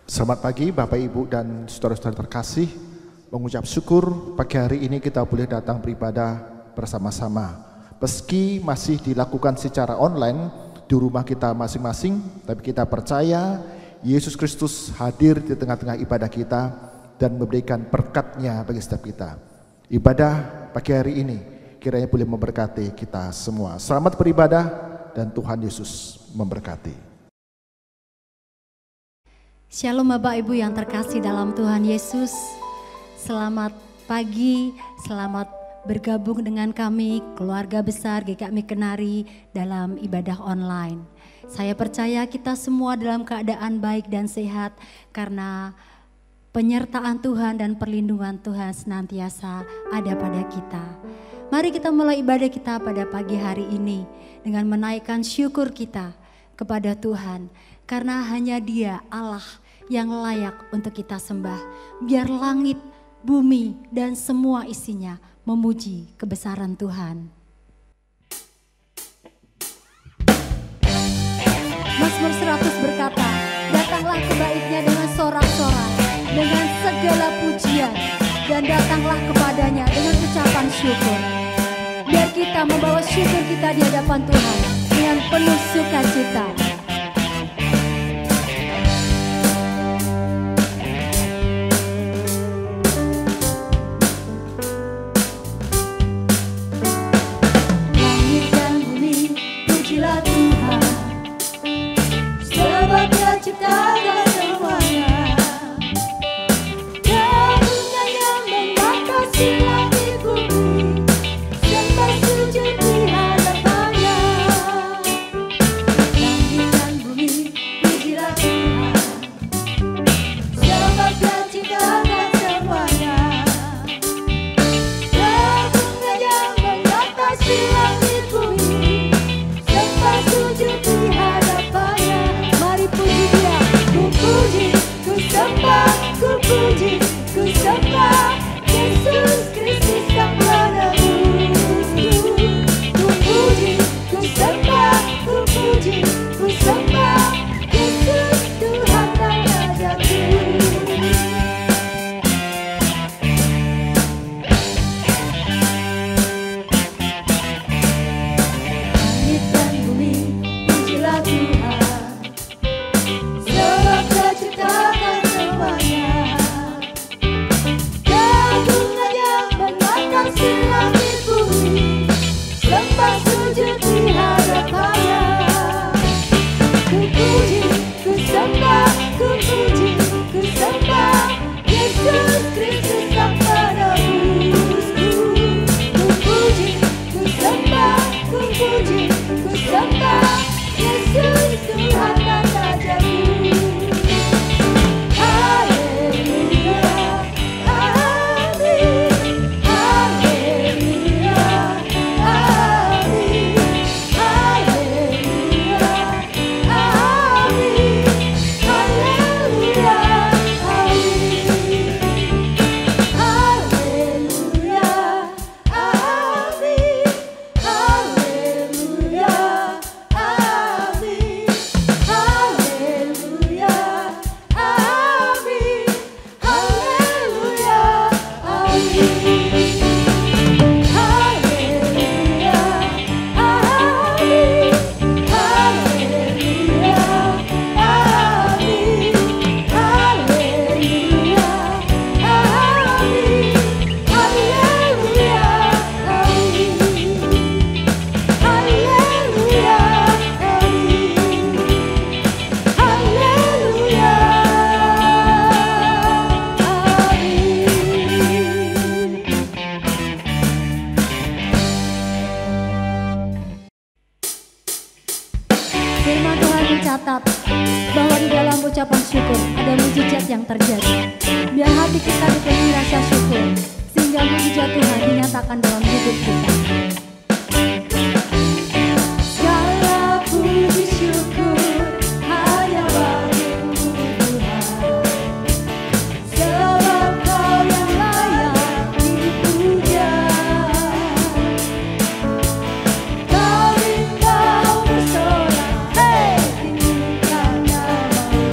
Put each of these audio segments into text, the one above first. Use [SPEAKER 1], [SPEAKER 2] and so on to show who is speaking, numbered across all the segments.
[SPEAKER 1] Selamat pagi Bapak Ibu dan saudara-saudara terkasih. Mengucap syukur pagi hari ini kita boleh datang beribadah bersama-sama. Meski masih dilakukan secara online di rumah kita masing-masing, tapi kita percaya Yesus Kristus hadir di tengah-tengah ibadah kita dan memberikan berkat-Nya bagi setiap kita. Ibadah pagi hari ini kiranya boleh memberkati kita semua. Selamat beribadah dan Tuhan Yesus memberkati.
[SPEAKER 2] Shalom Bapak Ibu yang terkasih dalam Tuhan Yesus. Selamat pagi, selamat bergabung dengan kami keluarga besar GKMI Kenari dalam ibadah online. Saya percaya kita semua dalam keadaan baik dan sehat karena penyertaan Tuhan dan perlindungan Tuhan senantiasa ada pada kita. Mari kita mulai ibadah kita pada pagi hari ini dengan menaikkan syukur kita kepada Tuhan. Karena hanya Dia Allah yang layak untuk kita sembah. Biar langit, bumi, dan semua isinya memuji kebesaran Tuhan. Mazmur 100 berkata, datanglah ke bait-Nya dengan sorak-sorai, dengan segala pujian, dan datanglah kepadanya dengan ucapan syukur. Biar kita membawa syukur kita di hadapan Tuhan dengan penuh sukacita.
[SPEAKER 3] Ciptakan semuanya, Dia yang membatasi langit bumi, sembah sujud di hadapannya. Langit dan bumi, pujilah Tuhan, sebab Dia ciptakan semuanya. Dia yang membatasi langit bumi, sembah sujud di hadapannya. Mari puji Dia, ku puji, ku sembah, ku puji, ku sembah Yesus Kristus Sang Penebusku. Ku puji, ku sembah, ku puji, ku sembah Yesus Tuhan dan Rajaku. Langit dan bumi, pujilah Tuhan, sebab Dia ciptakan semuanya. Dia membatasi langit bumi, sembah sujud di hadapannya. Ku puji, ku sembah, ku puji, ku sembah Yesus Kristus Sang Penebusku. Ku puji, ku sembah, ku puji, ku sembah Yesus Tuhan dan Rajaku. Haleluya, amin. Haleluya, amin. Haleluya, amin. Haleluya, amin. Haleluya, amin. Haleluya, amin. Haleluya, amin. Haleluya, amin. Haleluya, amin. Haleluya, amin. Haleluya, amin. Haleluya, amin. Haleluya, amin. Haleluya,
[SPEAKER 2] Firman Tuhan mencatat bahwa di dalam ucapan syukur ada mujizat yang terjadi. Biar hati kita dipenuhi rasa syukur, sehingga mujizat Tuhan dinyatakan dalam hidup kita.
[SPEAKER 3] segala puji syukur hanya bagimu Tuhan, sebab Kau yang layak dipuja. Kami Kau bersorak, tinggikan namamu.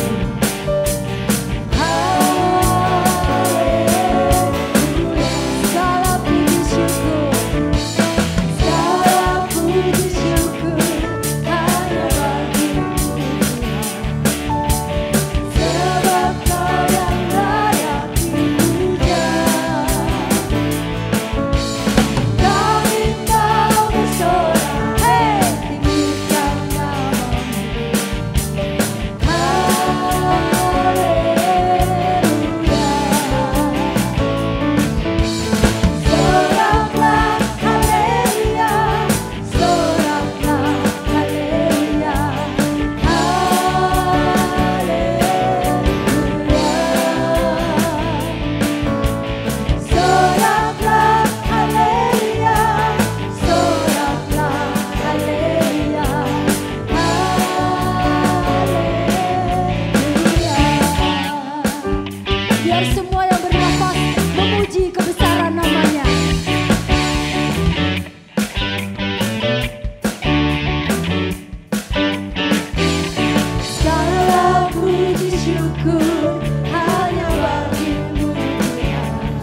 [SPEAKER 3] syukur hanya bagimu Tuhan.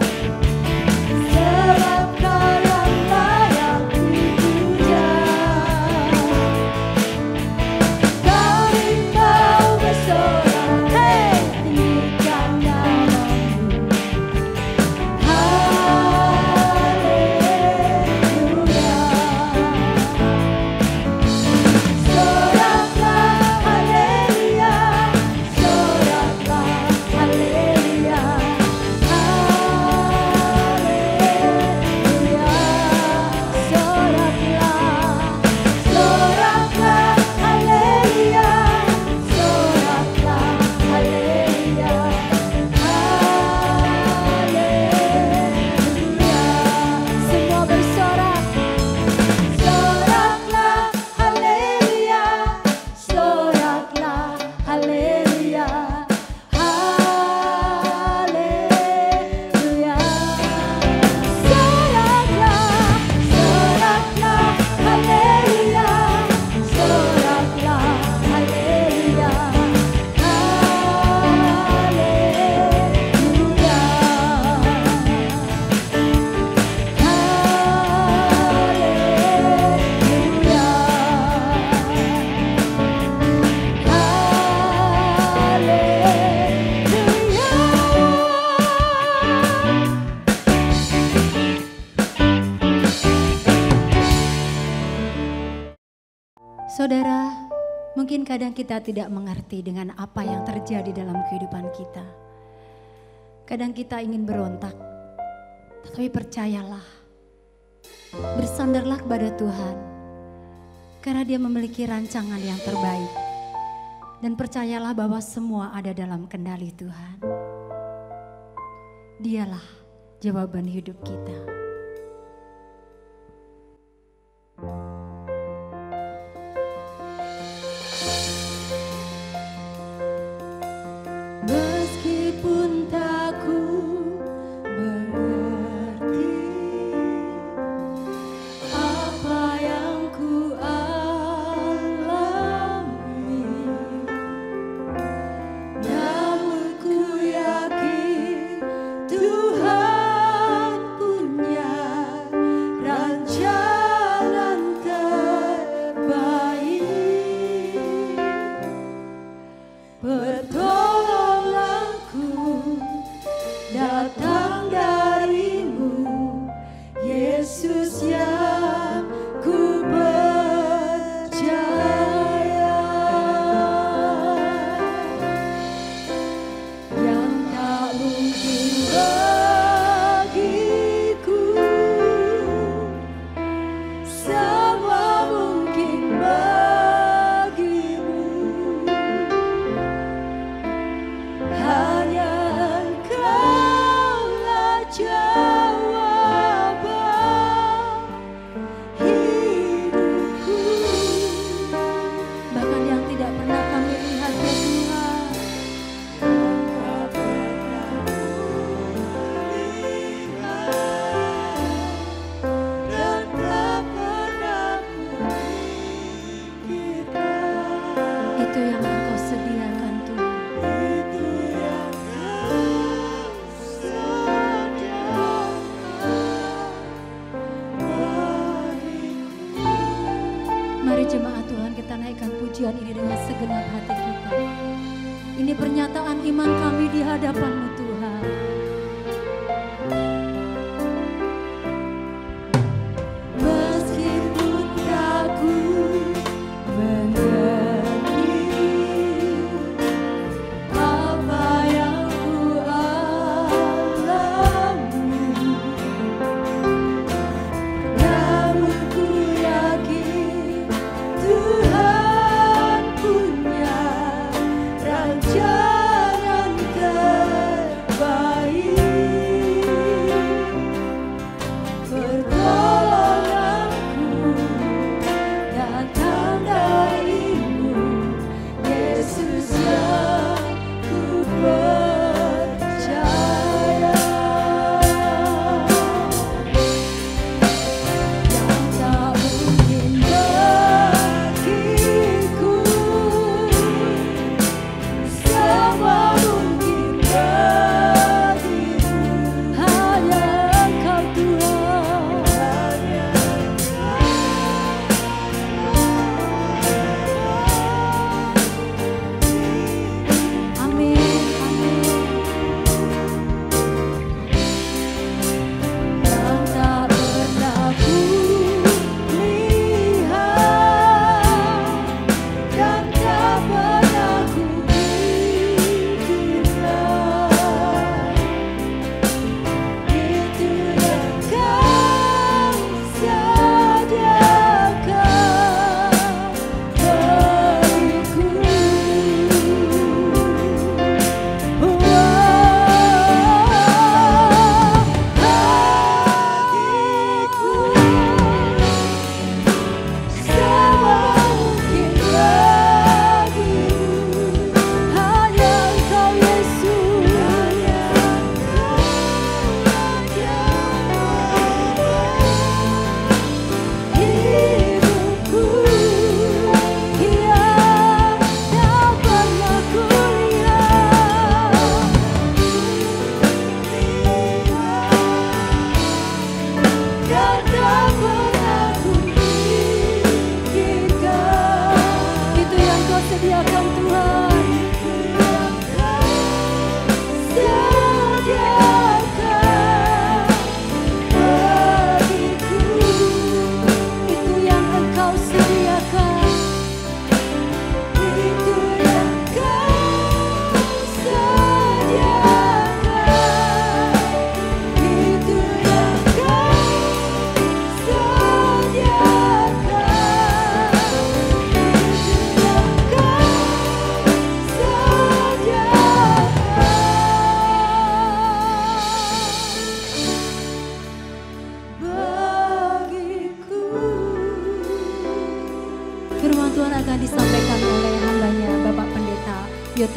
[SPEAKER 3] Sebab Kau yang layak dipuja. Kau bersorak, tinggikan namamu. Haleluya. Soraklah haleluya, soraklah haleluya, haleluya. Soraklah haleluya, soraklah haleluya, haleluya. Semua bersorak. Soraklah haleluya, soraklah haleluya, haleluya. Soraklah haleluya, soraklah haleluya,
[SPEAKER 2] Saudara, mungkin kadang kita tidak mengerti dengan apa yang terjadi dalam kehidupan kita. Kadang kita ingin berontak, tetapi percayalah, bersandarlah kepada Tuhan, karena Dia memiliki rancangan yang terbaik. Dan percayalah bahwa semua ada dalam kendali Tuhan. Dialah jawaban hidup kita.
[SPEAKER 3] meskipun tak ku mengerti apa yang ku alami, namun ku yakin Tuhan punya rancangan terbaik. Pertolonganku datang darimu, Yesus yang ku percaya, yang tak mungkin bagiku, semua mungkin bagimu. Hanya Engkaulah jawaban hidupku.
[SPEAKER 2] Bahkan yang tidak pernah kami lihat ya Tuhan,
[SPEAKER 3] Tak pernah kulihat dan tak pernah kupikirkan.
[SPEAKER 2] itu yang Engkau sediakan Tuhan.
[SPEAKER 3] Itu yang Kau sediakan bagiku.
[SPEAKER 2] Mari jemaat Tuhan, kita naikkan pujian ini dengan segenap hati kita. Ini pernyataan iman kami di hadapan-Mu Tuhan.
[SPEAKER 3] Meskipun tak ku mengerti apa yang ku alami, namun ku yakin Tuhan punya rancangan terbaik.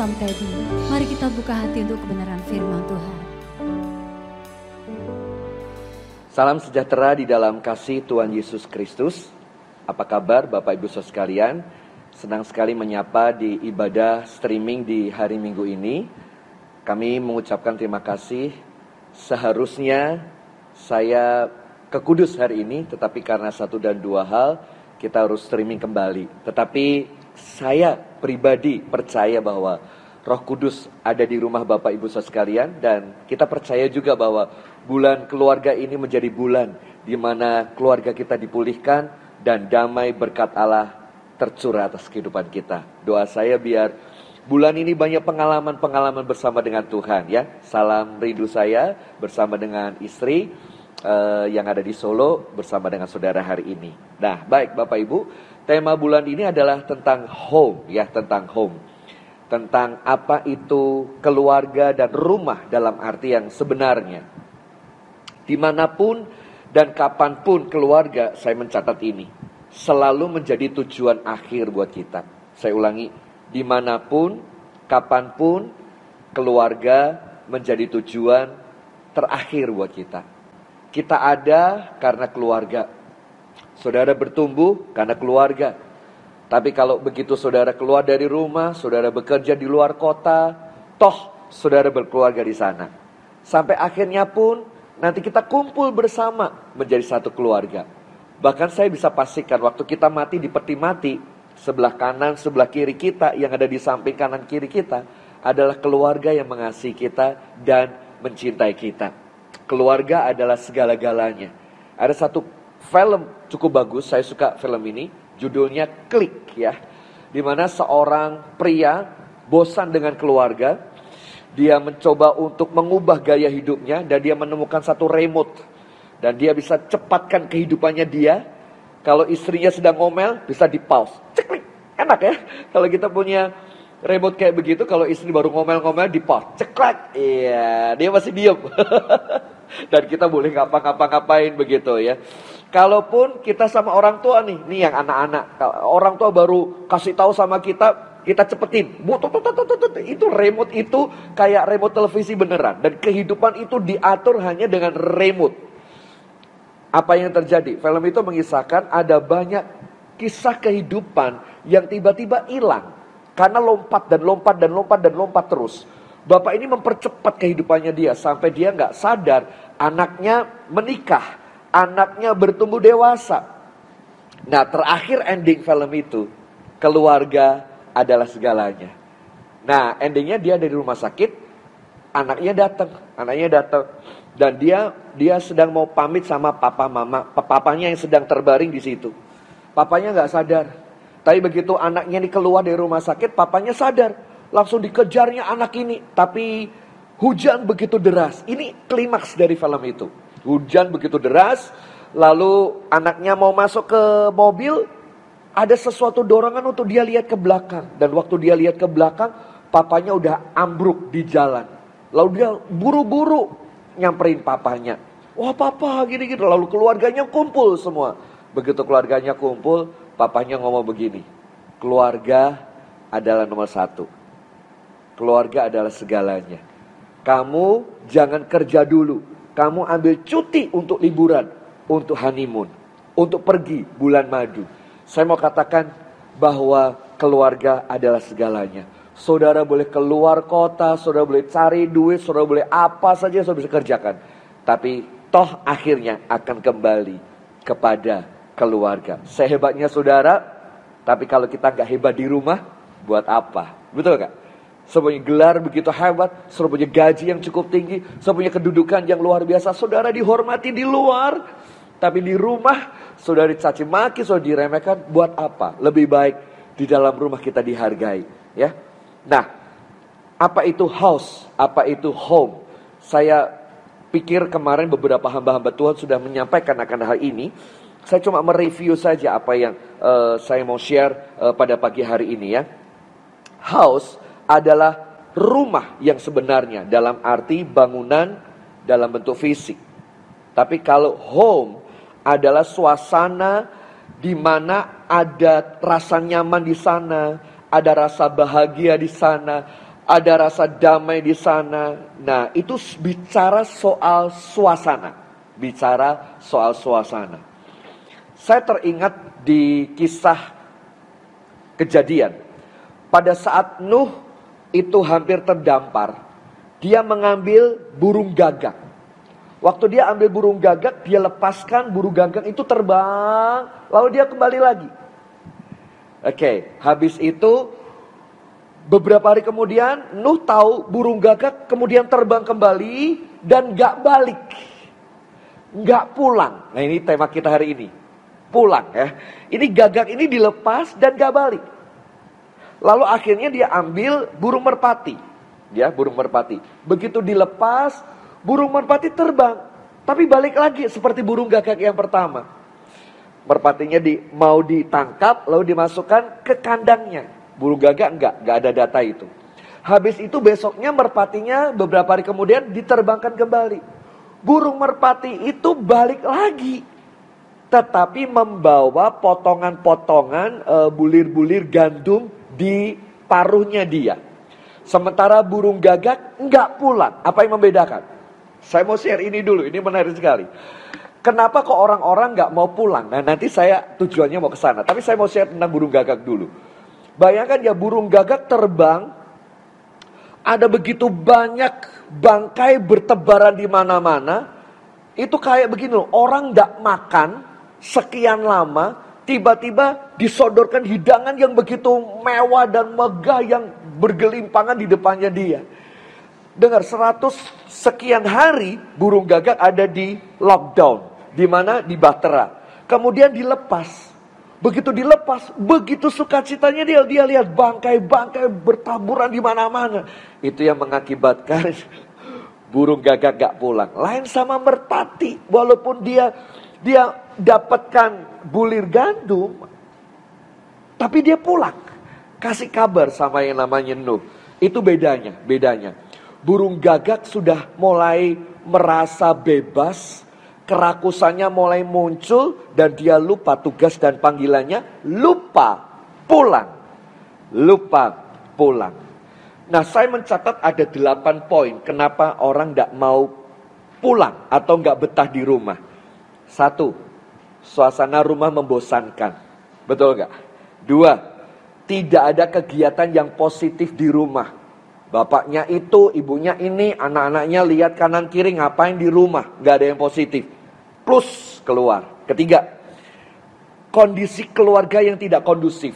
[SPEAKER 2] Tom Teddy. Mari kita buka hati untuk kebenaran firman Tuhan.
[SPEAKER 4] Salam sejahtera di dalam kasih Tuhan Yesus Kristus. Apa kabar Bapak Ibu Saudara sekalian? Senang sekali menyapa di ibadah streaming di hari Minggu ini. Kami mengucapkan terima kasih. Seharusnya saya ke Kudus hari ini, tetapi karena satu dan dua hal kita harus streaming kembali. Tetapi saya pribadi percaya bahwa Roh Kudus ada di rumah Bapak Ibu Saudara sekalian, dan kita percaya juga bahwa bulan keluarga ini menjadi bulan di mana keluarga kita dipulihkan dan damai berkat Allah tercurah atas kehidupan kita. Doa saya biar bulan ini banyak pengalaman-pengalaman bersama dengan Tuhan ya. Salam rindu saya bersama dengan istri yang ada di Solo bersama dengan saudara hari ini. Nah, baik Bapak Ibu, tema bulan ini adalah tentang home ya, tentang home. Tentang apa itu keluarga dan rumah dalam arti yang sebenarnya. Dimanapun dan kapanpun keluarga, saya mencatat ini, selalu menjadi tujuan akhir buat kita. Saya ulangi, dimanapun, kapanpun, keluarga menjadi tujuan terakhir buat kita. Kita ada karena keluarga. Saudara bertumbuh karena keluarga. Tapi kalau begitu saudara keluar dari rumah, saudara bekerja di luar kota, toh saudara berkeluarga di sana. Sampai akhirnya pun nanti kita kumpul bersama menjadi satu keluarga. Bahkan saya bisa pastikan waktu kita mati di peti mati, sebelah kanan, sebelah kiri kita, yang ada di samping kanan kiri kita adalah keluarga yang mengasihi kita dan mencintai kita. Keluarga adalah segala-galanya. Ada satu film cukup bagus, saya suka film ini, judulnya Klik ya. Dimana seorang pria bosan dengan keluarga, dia mencoba untuk mengubah gaya hidupnya dan dia menemukan satu remote. Dan dia bisa cepatkan kehidupannya dia. Kalau istrinya sedang ngomel, bisa di pause. Ceklik, enak ya. Kalau kita punya remote kayak begitu, kalau istri baru ngomel-ngomel di pause. Ceklek, iya, dia masih diem. Dan kita boleh ngapa-ngapain begitu ya. Kalaupun kita sama orang tua nih yang anak-anak, orang tua baru kasih tahu sama kita, kita cepetin. Itu remote itu kayak remote televisi beneran. Dan kehidupan itu diatur hanya dengan remote. Apa yang terjadi? Film itu mengisahkan ada banyak kisah kehidupan yang tiba-tiba hilang. Karena lompat terus. Bapak ini mempercepat kehidupannya dia sampai dia gak sadar anaknya menikah. Anaknya bertumbuh dewasa. Nah, terakhir ending film itu, keluarga adalah segalanya. Nah, endingnya dia dari rumah sakit, anaknya datang, dan dia sedang mau pamit sama papanya yang sedang terbaring di situ. Papanya nggak sadar. Tapi begitu anaknya ini keluar dari rumah sakit, papanya sadar, langsung dikejarnya anak ini. Tapi hujan begitu deras. Ini klimaks dari film itu. Hujan begitu deras, lalu anaknya mau masuk ke mobil, ada sesuatu dorongan untuk dia lihat ke belakang. Dan waktu dia lihat ke belakang, papanya udah ambruk di jalan. Lalu dia buru-buru nyamperin papanya. Wah papa gini-gini, lalu keluarganya kumpul semua. Begitu keluarganya kumpul, papanya ngomong begini, keluarga adalah nomor satu. Keluarga adalah segalanya. Kamu jangan kerja dulu. Kamu ambil cuti untuk liburan, untuk honeymoon, untuk pergi bulan madu. Saya mau katakan bahwa keluarga adalah segalanya. Saudara boleh keluar kota, saudara boleh cari duit, saudara boleh apa saja saudara bisa kerjakan. Tapi toh akhirnya akan kembali kepada keluarga. Sehebatnya saudara, tapi kalau kita gak hebat di rumah, buat apa? Betul gak? Saudara punya gelar begitu hebat, saudara punya gaji yang cukup tinggi, saudara punya kedudukan yang luar biasa, saudara dihormati di luar, tapi di rumah saudara dicaci maki, saudara diremehkan, buat apa? Lebih baik di dalam rumah kita dihargai, ya. Nah, apa itu house? Apa itu home? Saya pikir kemarin beberapa hamba-hamba Tuhan sudah menyampaikan akan hal ini. Saya cuma mereview saja apa yang saya mau share pada pagi hari ini ya. House adalah rumah yang sebenarnya dalam arti bangunan dalam bentuk fisik. Tapi kalau home adalah suasana di mana ada rasa nyaman di sana, ada rasa bahagia di sana, ada rasa damai di sana. Nah, itu bicara soal suasana. Bicara soal suasana. Saya teringat di kisah Kejadian. Pada saat Nuh itu hampir terdampar, dia mengambil burung gagak. Waktu dia ambil burung gagak, dia lepaskan burung gagak itu terbang, lalu dia kembali lagi. Oke, habis itu beberapa hari kemudian Nuh tahu burung gagak kemudian terbang kembali dan gak balik. Gak pulang. Nah, ini tema kita hari ini. Pulang ya. Ini gagak ini dilepas dan gak balik. Lalu akhirnya dia ambil burung merpati. Ya, burung merpati. Begitu dilepas, burung merpati terbang. Tapi balik lagi seperti burung gagak yang pertama. Merpatinya mau ditangkap lalu dimasukkan ke kandangnya. Burung gagak enggak ada data itu. Habis itu besoknya merpatinya beberapa hari kemudian diterbangkan kembali. Burung merpati itu balik lagi. Tetapi membawa potongan-potongan bulir-bulir gandum di paruhnya dia. Sementara burung gagak enggak pulang. Apa yang membedakan? Saya mau share ini dulu, ini menarik sekali. Kenapa kok orang-orang enggak mau pulang? Nah, nanti saya tujuannya mau ke sana. Tapi saya mau share tentang burung gagak dulu. Bayangkan ya, burung gagak terbang, ada begitu banyak bangkai bertebaran di mana-mana. Itu kayak begini loh, orang gak makan sekian lama, tiba-tiba disodorkan hidangan yang begitu mewah dan megah yang bergelimpangan di depannya dia. Dengar, 100 sekian hari burung gagak ada di lockdown, di mana di Bahtera. Kemudian dilepas. Begitu dilepas, begitu sukacitanya dia lihat bangkai-bangkai bertaburan di mana-mana. Itu yang mengakibatkan burung gagak gak pulang. Lain sama merpati, walaupun dia dapatkan bulir gandum, tapi dia pulang. Kasih kabar sama yang namanya Nuh. Itu bedanya. Burung gagak sudah mulai merasa bebas, kerakusannya mulai muncul dan dia lupa tugas dan panggilannya, lupa pulang. Nah, saya mencatat ada 8 poin kenapa orang tidak mau pulang atau nggak betah di rumah. 1, suasana rumah membosankan. Betul nggak? 2, tidak ada kegiatan yang positif di rumah. Bapaknya itu, ibunya ini, anak-anaknya lihat kanan kiri ngapain di rumah. Nggak ada yang positif. Plus keluar. 3, kondisi keluarga yang tidak kondusif.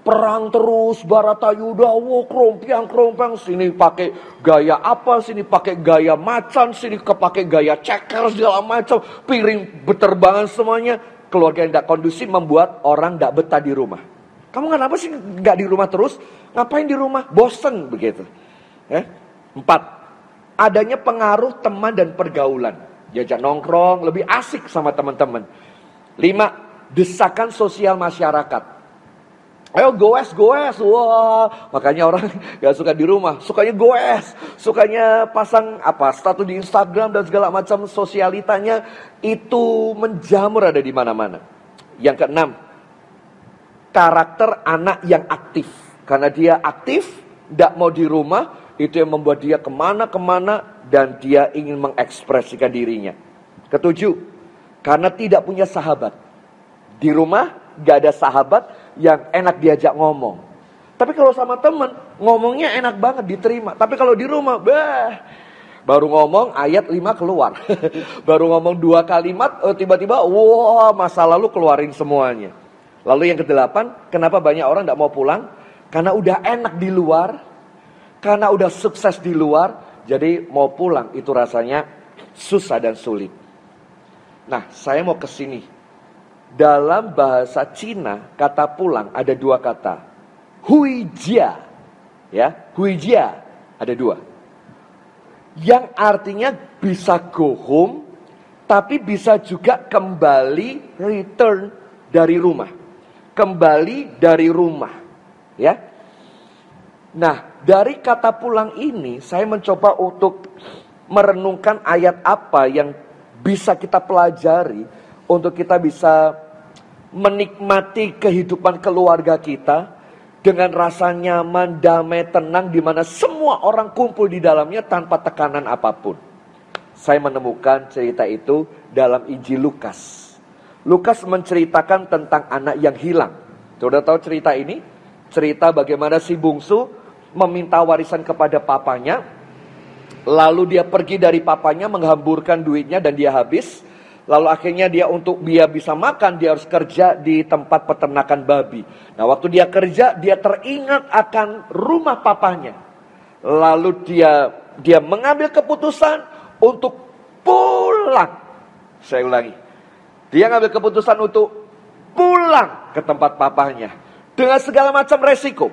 [SPEAKER 4] Perang terus, baratayuda, krompiang, sini pakai gaya apa, sini pakai gaya macan, sini pakai gaya ceker, segala macam, piring berterbangan semuanya. Keluarga yang tidak kondusif membuat orang tidak betah di rumah. Kamu kenapa sih nggak di rumah terus? Ngapain di rumah? Bosen begitu. 4, adanya pengaruh teman dan pergaulan. Diajak nongkrong, lebih asik sama teman-teman. 5, desakan sosial masyarakat. Ayo goes. Wah, makanya orang gak suka di rumah. Sukanya goes. Sukanya pasang status di Instagram dan segala macam sosialitanya. Itu menjamur ada di mana-mana. Yang ke-6, karakter anak yang aktif. Karena dia aktif, gak mau di rumah, itu yang membuat dia kemana-kemana dan dia ingin mengekspresikan dirinya. Ke-7, karena tidak punya sahabat. Di rumah gak ada sahabat yang enak diajak ngomong. Tapi kalau sama temen, ngomongnya enak banget diterima. Tapi kalau di rumah, baru ngomong ayat 5 keluar. Baru ngomong 2 kalimat, tiba-tiba masa lalu keluarin semuanya. Lalu yang ke-8, kenapa banyak orang gak mau pulang? Karena udah enak di luar, karena udah sukses di luar, jadi mau pulang itu rasanya susah dan sulit. Nah, saya mau ke sini. Dalam bahasa Cina, kata pulang ada 2 kata. Huijia. Ya, huijia ada 2. Yang artinya bisa go home, tapi bisa juga kembali, return dari rumah. Kembali dari rumah. Ya. Nah, dari kata pulang ini saya mencoba untuk merenungkan ayat apa yang bisa kita pelajari untuk kita bisa menikmati kehidupan keluarga kita dengan rasa nyaman, damai, tenang, di mana semua orang kumpul di dalamnya tanpa tekanan apapun. Saya menemukan cerita itu dalam Injil Lukas. Lukas menceritakan tentang anak yang hilang. Sudah tahu cerita ini? Cerita bagaimana si bungsu meminta warisan kepada papanya. Lalu dia pergi dari papanya, menghamburkan duitnya dan dia habis. Lalu akhirnya untuk dia bisa makan, dia harus kerja di tempat peternakan babi. Nah, waktu dia kerja, dia teringat akan rumah papanya. Lalu dia mengambil keputusan untuk pulang. Saya ulangi. Dia ngambil keputusan untuk pulang ke tempat papanya. Dengan segala macam resiko.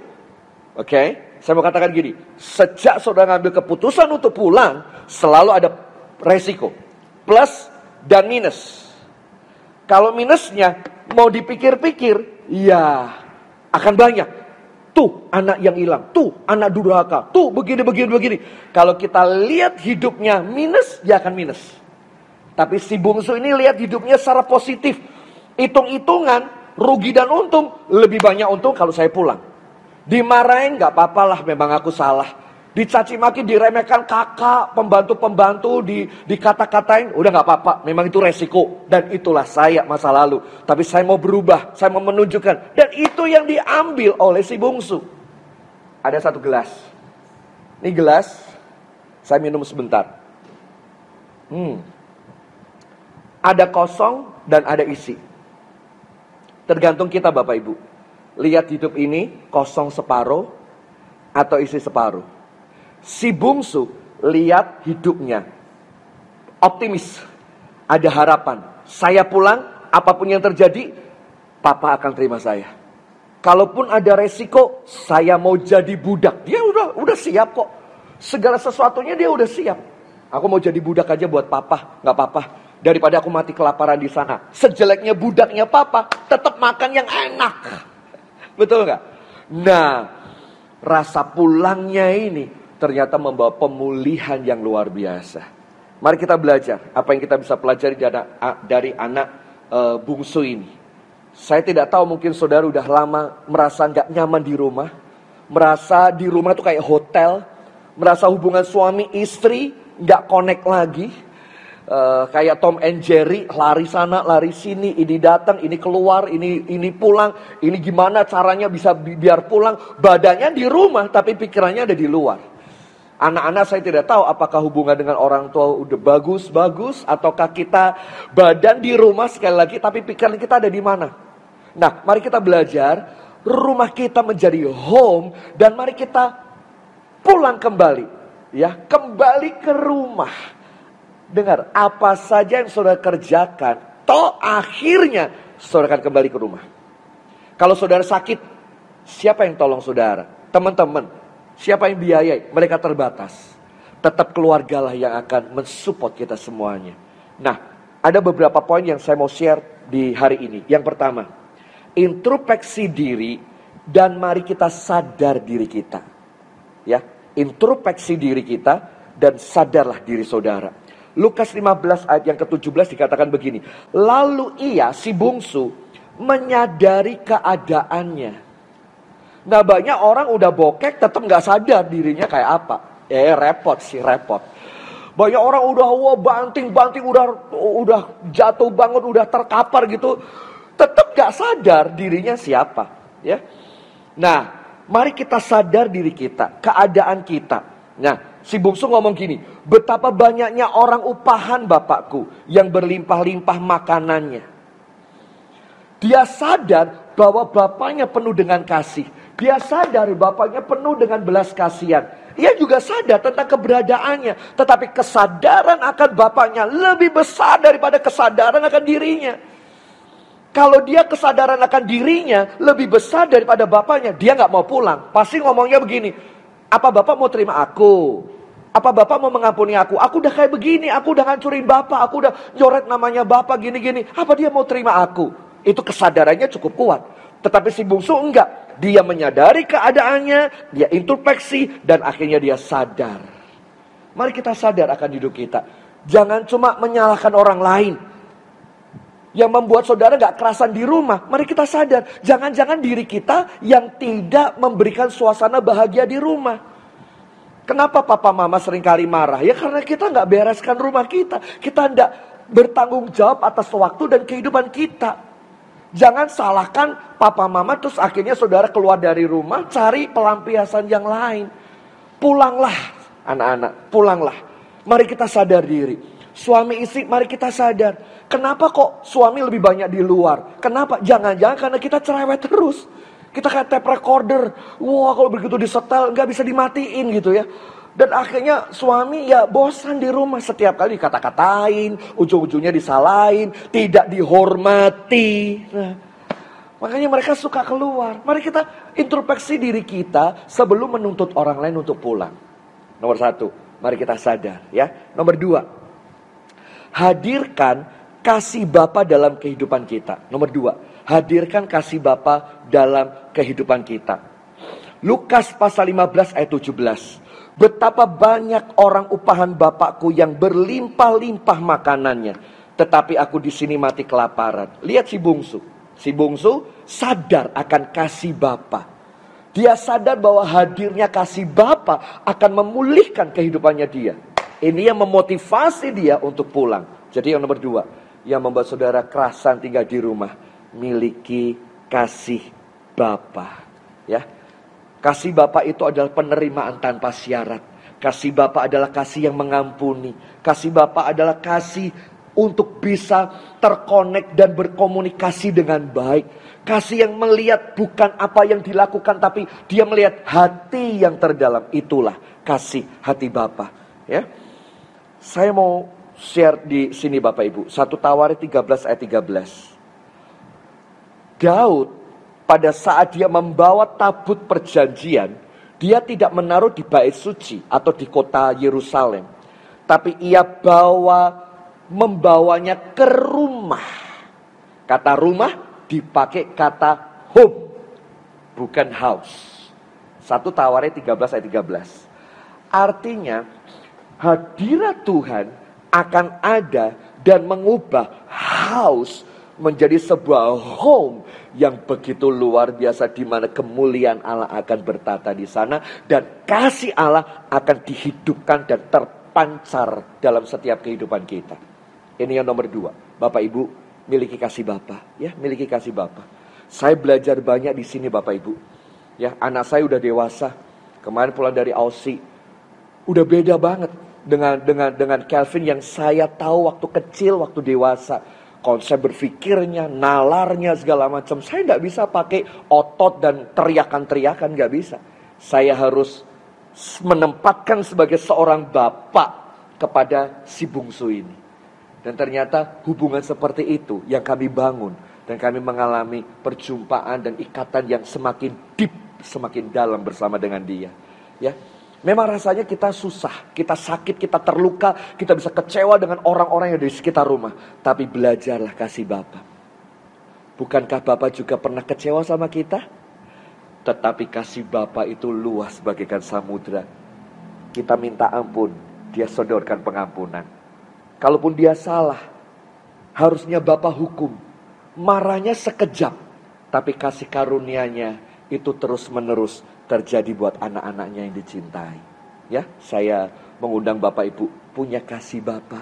[SPEAKER 4] Oke? Saya mau katakan gini. Sejak saudara ngambil keputusan untuk pulang, selalu ada resiko. Plus dan minus. Kalau minusnya mau dipikir-pikir, ya akan banyak. Tuh anak yang hilang, tuh anak durhaka, tuh begini. Kalau kita lihat hidupnya minus, dia akan minus. Tapi si bungsu ini lihat hidupnya secara positif. Hitung-hitungan, rugi dan untung, lebih banyak untung kalau saya pulang. Dimarahin gak apa-apa lah, memang aku salah. Dicaci maki, diremehkan kakak, pembantu-pembantu, dikata-katain, udah gak apa-apa, memang itu resiko. Dan itulah saya masa lalu. Tapi saya mau berubah, saya mau menunjukkan. Dan itu yang diambil oleh si bungsu. Ada satu gelas. Ini gelas, saya minum sebentar. Ada kosong dan ada isi. Tergantung kita Bapak Ibu. Lihat hidup ini kosong separuh atau isi separuh. Si bungsu lihat hidupnya optimis, ada harapan. Saya pulang, apapun yang terjadi, Papa akan terima saya. Kalaupun ada resiko, saya mau jadi budak. Dia udah siap kok. Segala sesuatunya dia udah siap. Aku mau jadi budak aja buat Papa, nggak apa-apa. Daripada aku mati kelaparan di sana. Sejeleknya budaknya Papa, tetap makan yang enak. Betul nggak? Nah, rasa pulangnya ini ternyata membawa pemulihan yang luar biasa. Mari kita belajar apa yang kita bisa pelajari dari anak bungsu ini. Saya tidak tahu, mungkin saudara udah lama merasa nggak nyaman di rumah. Merasa di rumah tuh kayak hotel. Merasa hubungan suami istri nggak connect lagi. Kayak Tom and Jerry, lari sana, lari sini, ini datang, ini keluar, ini pulang, ini gimana caranya bisa biar pulang. Badannya di rumah, tapi pikirannya ada di luar. Anak-anak saya tidak tahu apakah hubungan dengan orang tua udah bagus, ataukah kita badan di rumah sekali lagi, tapi pikiran kita ada di mana. Nah, mari kita belajar, rumah kita menjadi home, dan mari kita pulang kembali. Ya, kembali ke rumah. Dengar, apa saja yang saudara kerjakan, toh akhirnya saudara akan kembali ke rumah. Kalau saudara sakit, siapa yang tolong saudara? Teman-teman, siapa yang biayai? Mereka terbatas. Tetap keluargalah yang akan mensupport kita semuanya. Nah, ada beberapa poin yang saya mau share di hari ini. Yang pertama, introspeksi diri dan mari kita sadar diri kita. Ya, introspeksi diri kita dan sadarlah diri saudara. Lukas 15 ayat yang ke-17 dikatakan begini. Lalu ia, si bungsu, menyadari keadaannya. Nah, banyak orang udah bokek tetap gak sadar dirinya kayak apa. Repot. Banyak orang udah banting, udah jatuh bangun, udah terkapar gitu. Tetap gak sadar dirinya siapa. Ya. Nah, mari kita sadar diri kita, keadaan kita. Nah, si bungsu ngomong gini, betapa banyaknya orang upahan Bapakku yang berlimpah-limpah makanannya. Dia sadar bahwa Bapaknya penuh dengan kasih. Dia sadar Bapaknya penuh dengan belas kasihan. Ia juga sadar tentang keberadaannya. Tetapi kesadaran akan Bapaknya lebih besar daripada kesadaran akan dirinya. Kalau dia kesadaran akan dirinya lebih besar daripada Bapaknya, dia gak mau pulang. Pasti ngomongnya begini, apa Bapak mau terima aku? Apa Bapak mau mengampuni aku? Aku udah kayak begini, aku udah hancurin Bapak, aku udah nyoret namanya Bapak gini-gini. Apa dia mau terima aku? Itu kesadarannya cukup kuat. Tetapi si bungsu enggak. Dia menyadari keadaannya, dia introspeksi, dan akhirnya dia sadar. Mari kita sadar akan hidup kita. Jangan cuma menyalahkan orang lain. yang membuat saudara gak kerasan di rumah. Mari kita sadar, jangan-jangan diri kita yang tidak memberikan suasana bahagia di rumah. Kenapa papa mama seringkali marah? Ya karena kita gak bereskan rumah kita. Kita gak bertanggung jawab atas waktu dan kehidupan kita. Jangan salahkan papa mama terus akhirnya saudara keluar dari rumah cari pelampiasan yang lain. Pulanglah anak-anak, pulanglah. Mari kita sadar diri. Suami istri, mari kita sadar. Kenapa kok suami lebih banyak di luar? Kenapa? Jangan-jangan karena kita cerewet terus. Kita kayak tape recorder. Wah, kalau begitu disetel nggak bisa dimatiin gitu ya. Dan akhirnya suami ya bosan di rumah. Setiap kali dikata-katain, ujung-ujungnya disalahin, tidak dihormati. Nah, makanya mereka suka keluar. Mari kita introspeksi diri kita sebelum menuntut orang lain untuk pulang. Nomor 1, mari kita sadar ya. Nomor 2, hadirkan kasih Bapa dalam kehidupan kita. Nomor 2, hadirkan kasih Bapa dalam kehidupan kita. Lukas pasal 15 ayat 17. Betapa banyak orang upahan Bapakku yang berlimpah-limpah makanannya, tetapi aku di sini mati kelaparan. Lihat si bungsu. Si bungsu sadar akan kasih Bapa. Dia sadar bahwa hadirnya kasih Bapa akan memulihkan kehidupannya dia. Ini yang memotivasi dia untuk pulang. Jadi yang nomor 2, yang membuat saudara kerasan tinggal di rumah, miliki kasih Bapa. Ya, kasih Bapa itu adalah penerimaan tanpa syarat. Kasih Bapa adalah kasih yang mengampuni. Kasih Bapa adalah kasih untuk bisa terkonek dan berkomunikasi dengan baik. Kasih yang melihat bukan apa yang dilakukan, tapi dia melihat hati yang terdalam. Itulah kasih hati Bapa. Ya. Saya mau share di sini Bapak Ibu. 1 Tawarik 13 ayat 13. Daud pada saat dia membawa tabut perjanjian, dia tidak menaruh di bait suci atau di kota Yerusalem. Tapi ia membawanya ke rumah. Kata rumah dipakai kata home, bukan house. 1 Tawarik 13 ayat 13. Artinya hadirat Tuhan akan ada dan mengubah house menjadi sebuah home yang begitu luar biasa, di mana kemuliaan Allah akan bertata di sana dan kasih Allah akan dihidupkan dan terpancar dalam setiap kehidupan kita. Ini yang nomor 2. Bapak Ibu, miliki kasih Bapa, ya, miliki kasih Bapa. Saya belajar banyak di sini Bapak Ibu. Ya, anak saya udah dewasa. Kemarin pulang dari Aussie. Udah beda banget dengan Calvin yang saya tahu waktu kecil, waktu dewasa. Konsep berpikirnya, nalarnya, segala macam. Saya nggak bisa pakai otot dan teriakan-teriakan, nggak bisa. Saya harus menempatkan sebagai seorang bapak kepada si bungsu ini. Dan ternyata hubungan seperti itu yang kami bangun. Dan kami mengalami perjumpaan dan ikatan yang semakin deep, semakin dalam bersama dengan dia. Ya. Memang rasanya kita susah, kita sakit, kita terluka, kita bisa kecewa dengan orang-orang yang ada di sekitar rumah. Tapi belajarlah kasih Bapa. Bukankah Bapa juga pernah kecewa sama kita? Tetapi kasih Bapa itu luas bagaikan samudra. Kita minta ampun, dia sodorkan pengampunan. Kalaupun dia salah, harusnya Bapa hukum. Marahnya sekejap, tapi kasih karunia-Nya itu terus menerus terjadi buat anak-anaknya yang dicintai. Ya, saya mengundang Bapak Ibu punya kasih Bapa.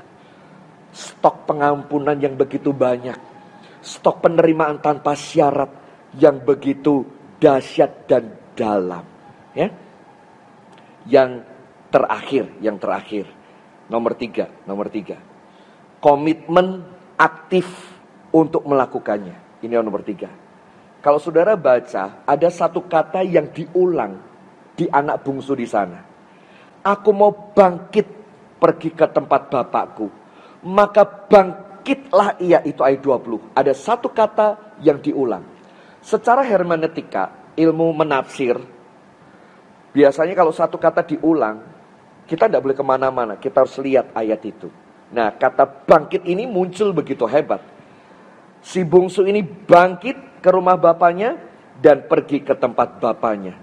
[SPEAKER 4] Stok pengampunan yang begitu banyak. Stok penerimaan tanpa syarat yang begitu dahsyat dan dalam. Ya. Yang terakhir. Nomor 3. Komitmen aktif untuk melakukannya. Ini yang nomor 3. Kalau saudara baca, ada satu kata yang diulang di anak bungsu di sana. Aku mau bangkit pergi ke tempat Bapakku. Maka bangkitlah ia, itu ayat 20. Ada satu kata yang diulang. Secara hermeneutika, ilmu menafsir, biasanya kalau satu kata diulang, kita tidak boleh kemana-mana. Kita harus lihat ayat itu. Nah, kata bangkit ini muncul begitu hebat. Si bungsu ini bangkit ke rumah bapaknya dan pergi ke tempat bapaknya.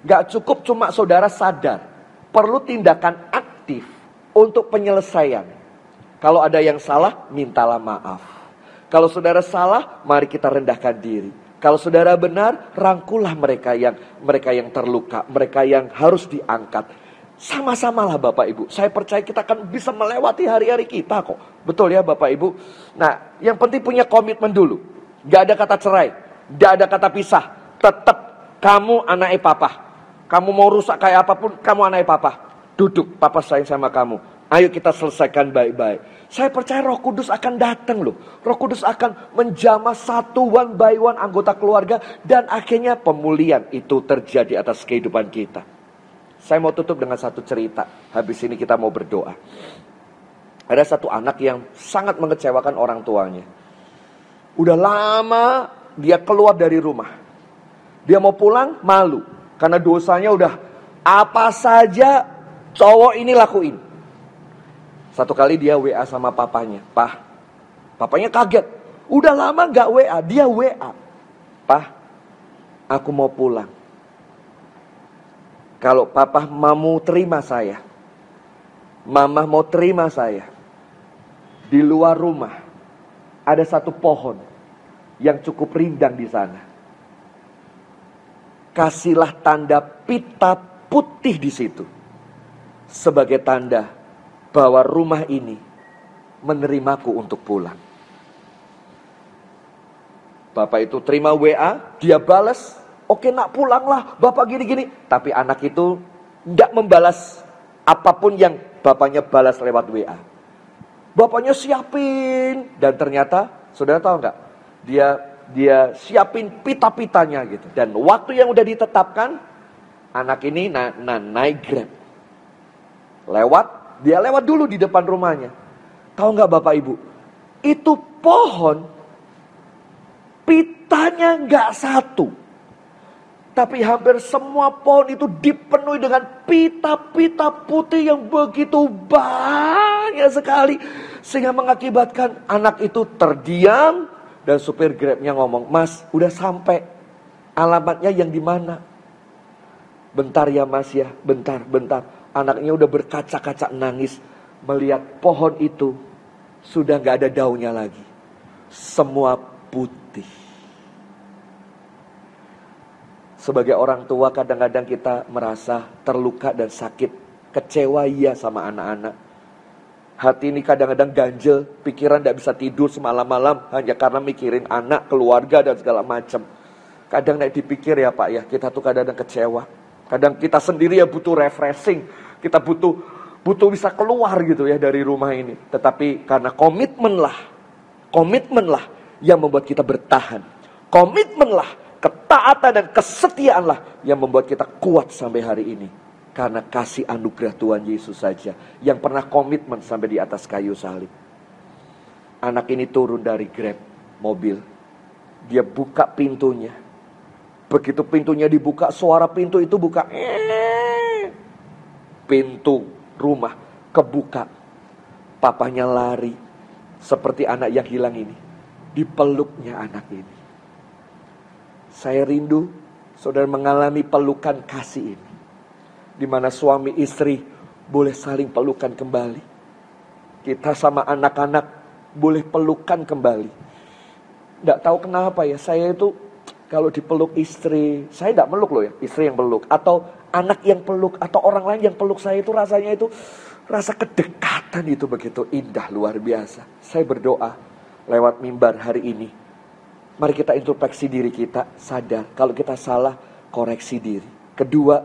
[SPEAKER 4] Gak cukup cuma saudara sadar, perlu tindakan aktif untuk penyelesaian. Kalau ada yang salah, mintalah maaf. Kalau saudara salah, mari kita rendahkan diri. Kalau saudara benar, rangkulah mereka yang terluka, mereka yang harus diangkat. Sama-samalah Bapak Ibu. Saya percaya kita akan bisa melewati hari-hari kita kok. Betul ya Bapak Ibu? Nah, yang penting punya komitmen dulu. Gak ada kata cerai, gak ada kata pisah. Tetap kamu anaknya papa. Kamu mau rusak kayak apapun, kamu anaknya papa. Duduk, papa sayang sama kamu. Ayo kita selesaikan baik-baik. Saya percaya Roh Kudus akan datang loh. Roh Kudus akan menjamah satu one by one anggota keluarga. Dan akhirnya pemulihan itu terjadi atas kehidupan kita. Saya mau tutup dengan satu cerita. Habis ini kita mau berdoa. Ada satu anak yang sangat mengecewakan orang tuanya. Udah lama dia keluar dari rumah. Dia mau pulang malu. Karena dosanya udah apa saja cowok ini lakuin. Satu kali dia WA sama papanya. Papanya kaget. Udah lama gak WA, dia WA. Aku mau pulang. Kalau papa mau terima saya, mama mau terima saya, di luar rumah ada satu pohon yang cukup rindang di sana. Kasihlah tanda pita putih di situ sebagai tanda bahwa rumah ini menerimaku untuk pulang. Bapak itu terima WA, dia balas, oke nak pulanglah, bapak gini-gini. Tapi anak itu tidak membalas apapun yang bapaknya balas lewat WA. Bapaknya siapin, dan ternyata, saudara tahu nggak? Dia siapin pita-pitanya gitu. Dan waktu yang udah ditetapkan, anak ini naik Grab. Dia lewat dulu di depan rumahnya. Tahu nggak Bapak Ibu? Itu pohon, pitanya nggak satu. Tapi hampir semua pohon itu dipenuhi dengan pita-pita putih yang begitu banyak sekali. Sehingga mengakibatkan anak itu terdiam. Dan supir Grabnya ngomong, Mas udah sampai, alamatnya yang di mana? Bentar ya Mas ya, bentar. Anaknya udah berkaca-kaca nangis melihat pohon itu sudah gak ada daunnya lagi. Semua putih. Sebagai orang tua kadang-kadang kita merasa terluka dan sakit. Kecewa iya sama anak-anak. Hati ini kadang-kadang ganjel. Pikiran gak bisa tidur semalam-malam hanya karena mikirin anak, keluarga dan segala macam. Kadang gak dipikir ya Pak ya, kita tuh kadang-kadang kecewa. Kadang kita sendiri ya butuh refreshing. Kita butuh bisa keluar gitu ya dari rumah ini. Tetapi karena komitmenlah yang membuat kita bertahan. Komitmenlah, ketaatan dan kesetiaanlah yang membuat kita kuat sampai hari ini. Karena kasih anugerah Tuhan Yesus saja yang pernah komitmen sampai di atas kayu salib. Anak ini turun dari Grab mobil. Dia buka pintunya. Begitu pintunya dibuka, suara pintu itu buka. Pintu rumah kebuka. Papanya lari. Seperti anak yang hilang ini. Dipeluknya anak ini. Saya rindu saudara mengalami pelukan kasih ini. Di mana suami istri boleh saling pelukan kembali. Kita sama anak-anak boleh pelukan kembali. Nggak tahu kenapa ya, saya itu kalau dipeluk istri, saya tidak meluk loh ya, istri yang peluk. Atau anak yang peluk, atau orang lain yang peluk saya itu rasanya itu, rasa kedekatan itu begitu indah, luar biasa. Saya berdoa lewat mimbar hari ini. Mari kita introspeksi diri kita, sadar kalau kita salah, koreksi diri. Kedua,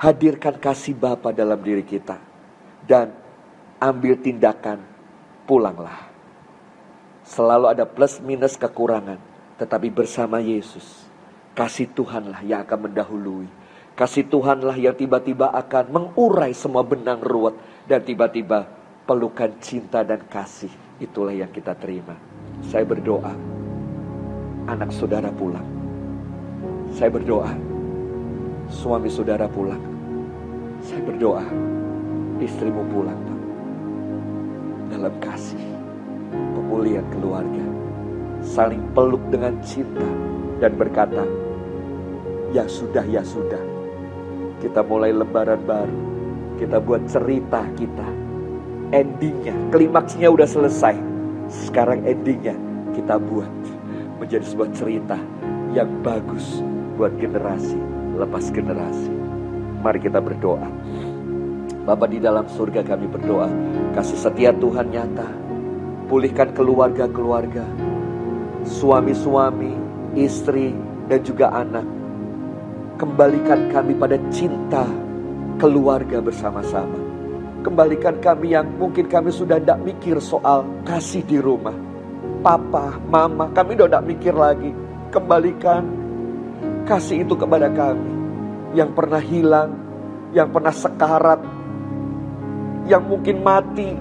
[SPEAKER 4] hadirkan kasih Bapa dalam diri kita. Dan ambil tindakan, pulanglah. Selalu ada plus minus kekurangan. Tetapi bersama Yesus, kasih Tuhanlah yang akan mendahului. Kasih Tuhanlah yang tiba-tiba akan mengurai semua benang ruwet. Dan tiba-tiba pelukan cinta dan kasih. Itulah yang kita terima. Saya berdoa, anak saudara pulang. Saya berdoa, suami saudara pulang. Saya berdoa, istrimu pulang Pak. Dalam kasih, pemulihan keluarga. Saling peluk dengan cinta dan berkata, ya sudah. Kita mulai lembaran baru. Kita buat cerita kita. Endingnya, klimaksnya udah selesai. Sekarang endingnya, kita buat menjadi sebuah cerita yang bagus buat generasi lepas generasi. Mari kita berdoa. Bapa di dalam surga, kami berdoa, kasih setia Tuhan nyata. Pulihkan keluarga-keluarga, suami-suami, istri, dan juga anak. Kembalikan kami pada cinta keluarga bersama-sama. Kembalikan kami yang mungkin kami sudah tidak mikir soal kasih di rumah. Papa, mama, kami sudah tidak mikir lagi. Kembalikan kasih itu kepada kami. Yang pernah hilang, yang pernah sekarat, yang mungkin mati,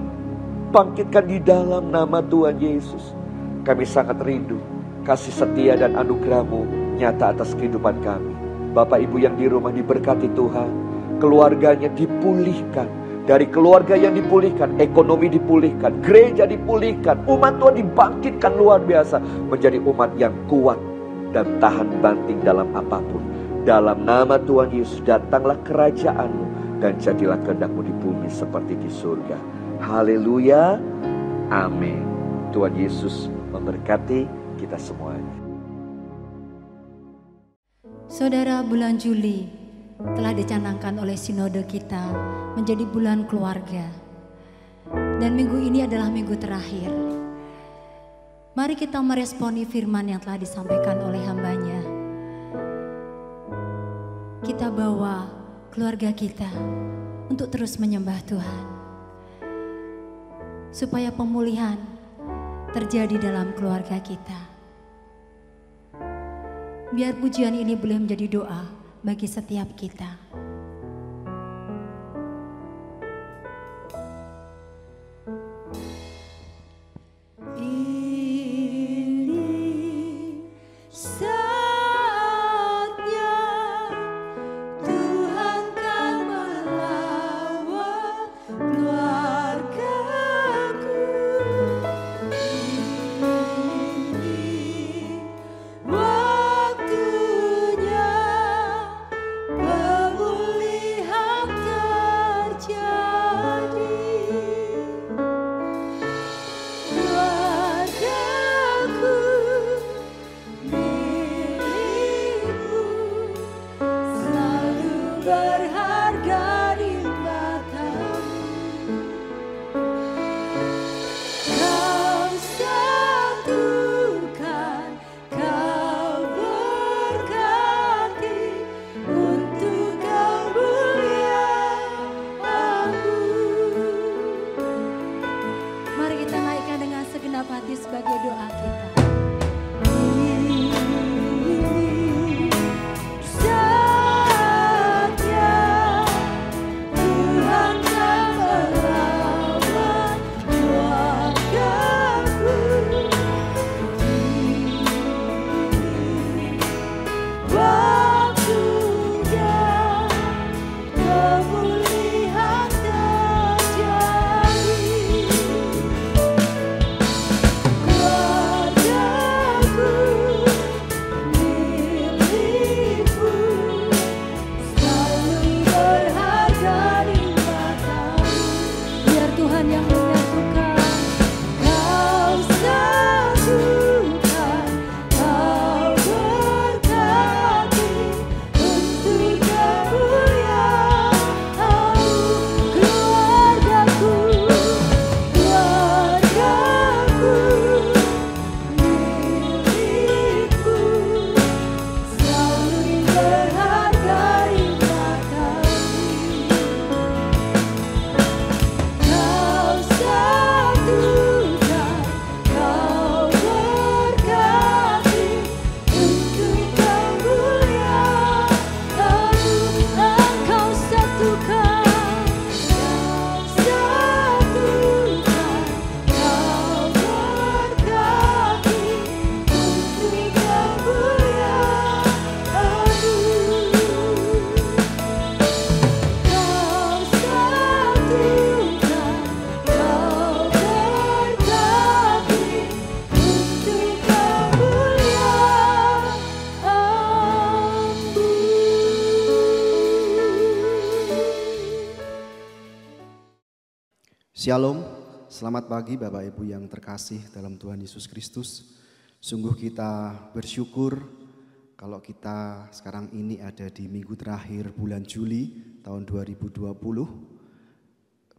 [SPEAKER 4] bangkitkan di dalam nama Tuhan Yesus. Kami sangat rindu kasih setia dan anugerah-Mu nyata atas kehidupan kami. Bapak Ibu yang di rumah diberkati Tuhan, keluarganya dipulihkan. Dari keluarga yang dipulihkan, ekonomi dipulihkan, gereja dipulihkan, umat Tuhan dibangkitkan luar biasa menjadi umat yang kuat dan tahan banting dalam apapun. Dalam nama Tuhan Yesus, datanglah kerajaan-Mu dan jadilah kehendak-Mu di bumi seperti di surga. Haleluya, amin. Tuhan Yesus memberkati kita semuanya.
[SPEAKER 2] Saudara, bulan Juli telah dicanangkan oleh sinode kita menjadi bulan keluarga. Dan minggu ini adalah minggu terakhir. Mari kita meresponi firman yang telah disampaikan oleh hambanya. Kita bawa keluarga kita untuk terus menyembah Tuhan. Supaya pemulihan terjadi dalam keluarga kita. Biar pujian ini boleh menjadi doa bagi setiap kita.
[SPEAKER 5] Shalom, selamat pagi Bapak Ibu yang terkasih dalam Tuhan Yesus Kristus. Sungguh kita bersyukur kalau kita sekarang ini ada di minggu terakhir bulan Juli tahun 2020.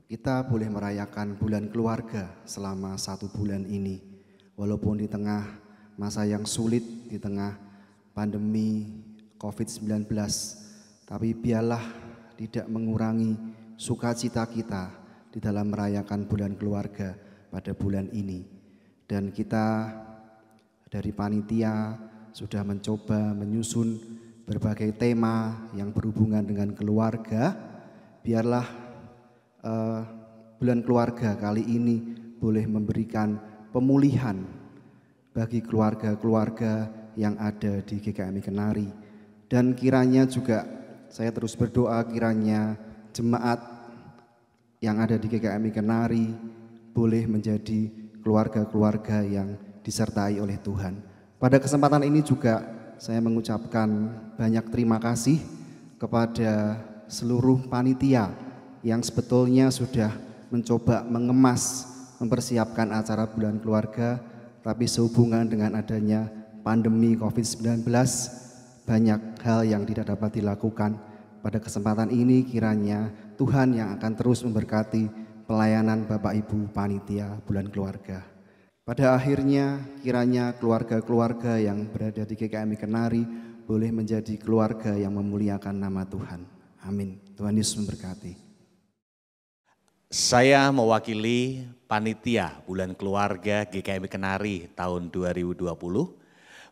[SPEAKER 5] Kita boleh merayakan bulan keluarga selama 1 bulan ini. Walaupun di tengah masa yang sulit, di tengah pandemi COVID-19, tapi biarlah tidak mengurangi sukacita kita di dalam merayakan bulan keluarga pada bulan ini. Dan kita dari panitia sudah mencoba menyusun berbagai tema yang berhubungan dengan keluarga. Biarlah bulan keluarga kali ini boleh memberikan pemulihan bagi keluarga-keluarga yang ada di GKMI Kenari. Dan kiranya juga saya terus berdoa kiranya jemaat yang ada di GKMI Kenari boleh menjadi keluarga-keluarga yang disertai oleh Tuhan. Pada kesempatan ini juga saya mengucapkan banyak terima kasih kepada seluruh panitia yang sebetulnya sudah mencoba mengemas, mempersiapkan acara bulan keluarga, tapi sehubungan dengan adanya pandemi COVID-19, banyak hal yang tidak dapat dilakukan. Pada kesempatan ini kiranya Tuhan yang akan terus memberkati pelayanan Bapak Ibu panitia bulan keluarga. Pada akhirnya kiranya keluarga-keluarga yang berada di GKMI Kenari boleh menjadi keluarga yang memuliakan nama Tuhan. Amin. Tuhan Yesus memberkati.
[SPEAKER 6] Saya mewakili panitia bulan keluarga GKMI Kenari tahun 2020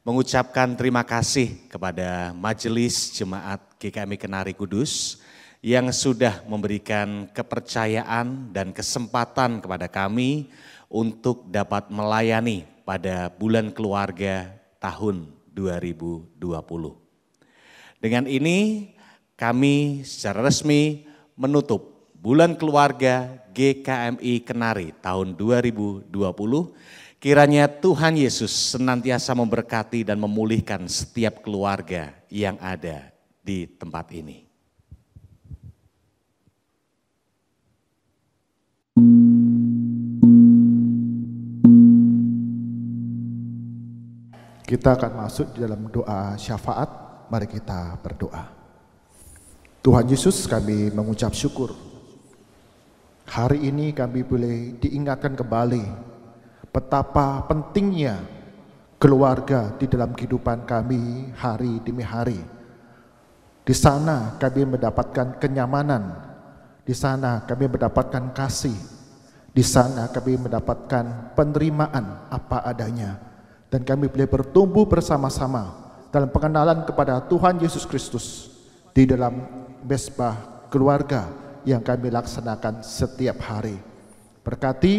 [SPEAKER 6] mengucapkan terima kasih kepada Majelis Jemaat GKMI Kenari Kudus yang sudah memberikan kepercayaan dan kesempatan kepada kami untuk dapat melayani pada bulan keluarga tahun 2020. Dengan ini kami secara resmi menutup bulan keluarga GKMI Kenari tahun 2020. Kiranya Tuhan Yesus senantiasa memberkati dan memulihkan setiap keluarga yang ada di tempat ini.
[SPEAKER 1] Kita akan masuk di dalam doa syafaat. Mari kita berdoa. Tuhan Yesus, kami mengucap syukur. Hari ini kami boleh diingatkan kembali betapa pentingnya keluarga di dalam kehidupan kami hari demi hari. Di sana kami mendapatkan kenyamanan, di sana kami mendapatkan kasih, di sana kami mendapatkan penerimaan apa adanya. Dan kami boleh bertumbuh bersama-sama dalam pengenalan kepada Tuhan Yesus Kristus di dalam mesbah keluarga yang kami laksanakan setiap hari. Berkati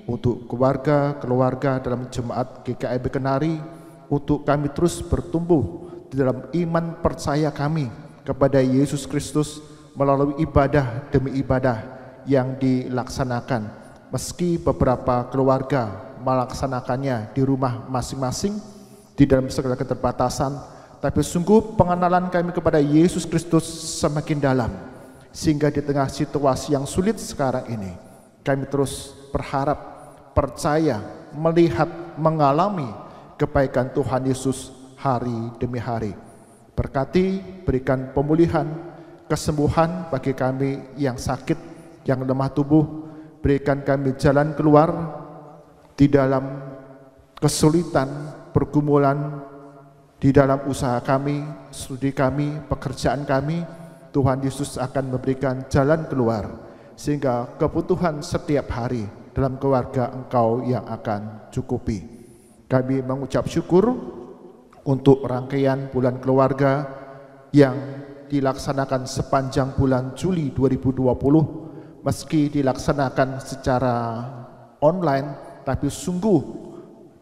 [SPEAKER 1] untuk keluarga dalam jemaat GKMI Kenari, untuk kami terus bertumbuh di dalam iman percaya kami kepada Yesus Kristus melalui ibadah demi ibadah yang dilaksanakan. Meski beberapa keluarga melaksanakannya di rumah masing-masing di dalam segala keterbatasan, tapi sungguh pengenalan kami kepada Yesus Kristus semakin dalam, sehingga di tengah situasi yang sulit sekarang ini kami terus berharap, percaya, melihat, mengalami kebaikan Tuhan Yesus hari demi hari. Berkati, berikan pemulihan, kesembuhan bagi kami yang sakit, yang lemah tubuh. Berikan kami jalan keluar di dalam kesulitan, pergumulan, di dalam usaha kami, studi kami, pekerjaan kami. Tuhan Yesus akan memberikan jalan keluar, sehingga kebutuhan setiap hari dalam keluarga Engkau yang akan cukupi. Kami mengucap syukur untuk rangkaian bulan keluarga yang dilaksanakan sepanjang bulan Juli 2020. Meski dilaksanakan secara online, tapi sungguh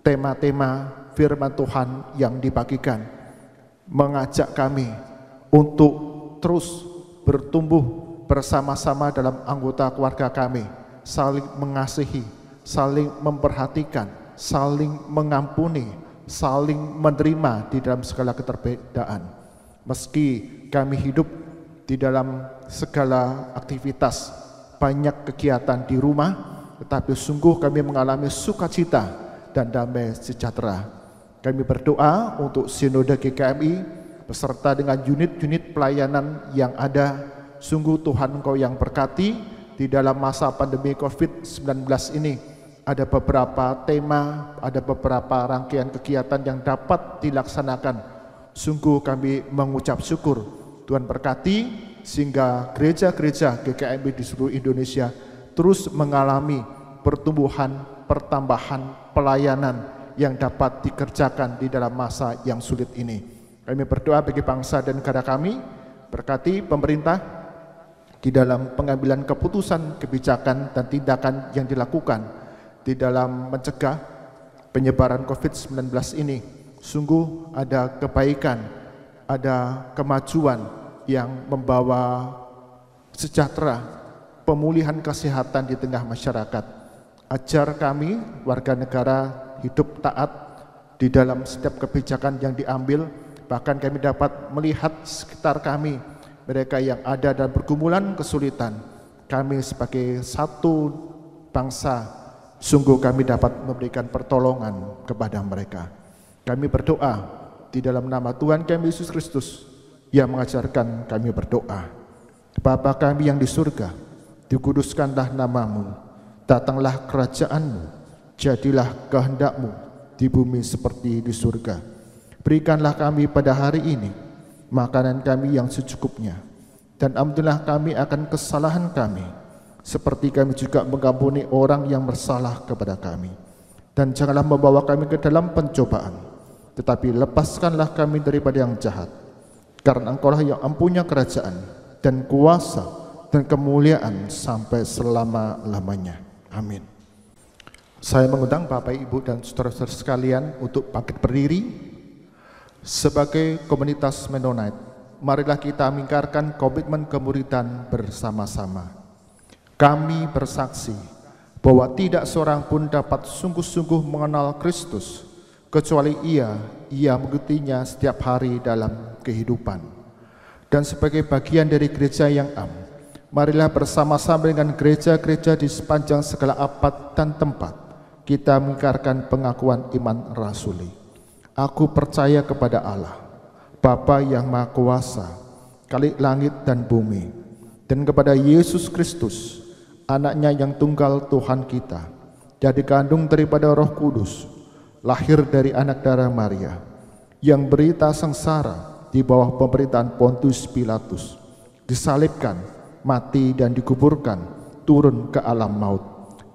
[SPEAKER 1] tema-tema firman Tuhan yang dibagikan mengajak kami untuk terus bertumbuh bersama-sama dalam anggota keluarga kami, saling mengasihi, saling memperhatikan, saling mengampuni, saling menerima di dalam segala keterbedaan. Meski kami hidup di dalam segala aktivitas, banyak kegiatan di rumah, tetapi sungguh kami mengalami sukacita dan damai sejahtera. Kami berdoa untuk Sinode GKMI beserta dengan unit-unit pelayanan yang ada. Sungguh Tuhan Engkau yang berkati di dalam masa pandemi COVID-19 ini. Ada beberapa tema, ada beberapa rangkaian kegiatan yang dapat dilaksanakan. Sungguh kami mengucap syukur. Tuhan berkati sehingga gereja-gereja GKMI di seluruh Indonesia terus mengalami pertumbuhan, pertambahan pelayanan yang dapat dikerjakan di dalam masa yang sulit ini. Kami berdoa bagi bangsa dan negara kami, berkati pemerintah di dalam pengambilan keputusan, kebijakan, dan tindakan yang dilakukan di dalam mencegah penyebaran COVID-19 ini. Sungguh ada kebaikan, ada kemajuan yang membawa sejahtera, pemulihan kesehatan di tengah masyarakat. Ajar kami, warga negara, hidup taat di dalam setiap kebijakan yang diambil. Bahkan kami dapat melihat sekitar kami, mereka yang ada dalam pergumulan kesulitan. Kami sebagai satu bangsa, sungguh kami dapat memberikan pertolongan kepada mereka. Kami berdoa di dalam nama Tuhan kami Yesus Kristus yang mengajarkan kami berdoa. Bapa kami yang di surga, dikuduskanlah namamu, datanglah kerajaanmu, jadilah kehendakmu di bumi seperti di surga. Berikanlah kami pada hari ini makanan kami yang secukupnya, dan ampunilah kami akan kesalahan kami, seperti kami juga mengampuni orang yang bersalah kepada kami. Dan janganlah membawa kami ke dalam pencobaan, tetapi lepaskanlah kami daripada yang jahat. Karena Engkaulah yang mempunyai kerajaan dan kuasa dan kemuliaan sampai selama-lamanya. Amin. Saya mengundang Bapak, Ibu, dan saudara-saudara sekalian untuk bangkit berdiri. Sebagai komunitas Mennonite, marilah kita mengingkarkan komitmen kemuridan bersama-sama. Kami bersaksi bahwa tidak seorang pun dapat sungguh-sungguh mengenal Kristus kecuali ia mengikutinya setiap hari dalam kehidupan. Dan sebagai bagian dari gereja yang am, marilah bersama-sama dengan gereja-gereja di sepanjang segala abad dan tempat kita mengingkarkan pengakuan iman rasuli. Aku percaya kepada Allah, Bapa yang Maha Kuasa, Khalik langit dan bumi, dan kepada Yesus Kristus, Anaknya yang tunggal Tuhan kita, yang dikandung daripada Roh Kudus, lahir dari anak darah Maria, yang berita sengsara di bawah pemerintahan Pontius Pilatus, disalibkan, mati dan dikuburkan, turun ke alam maut.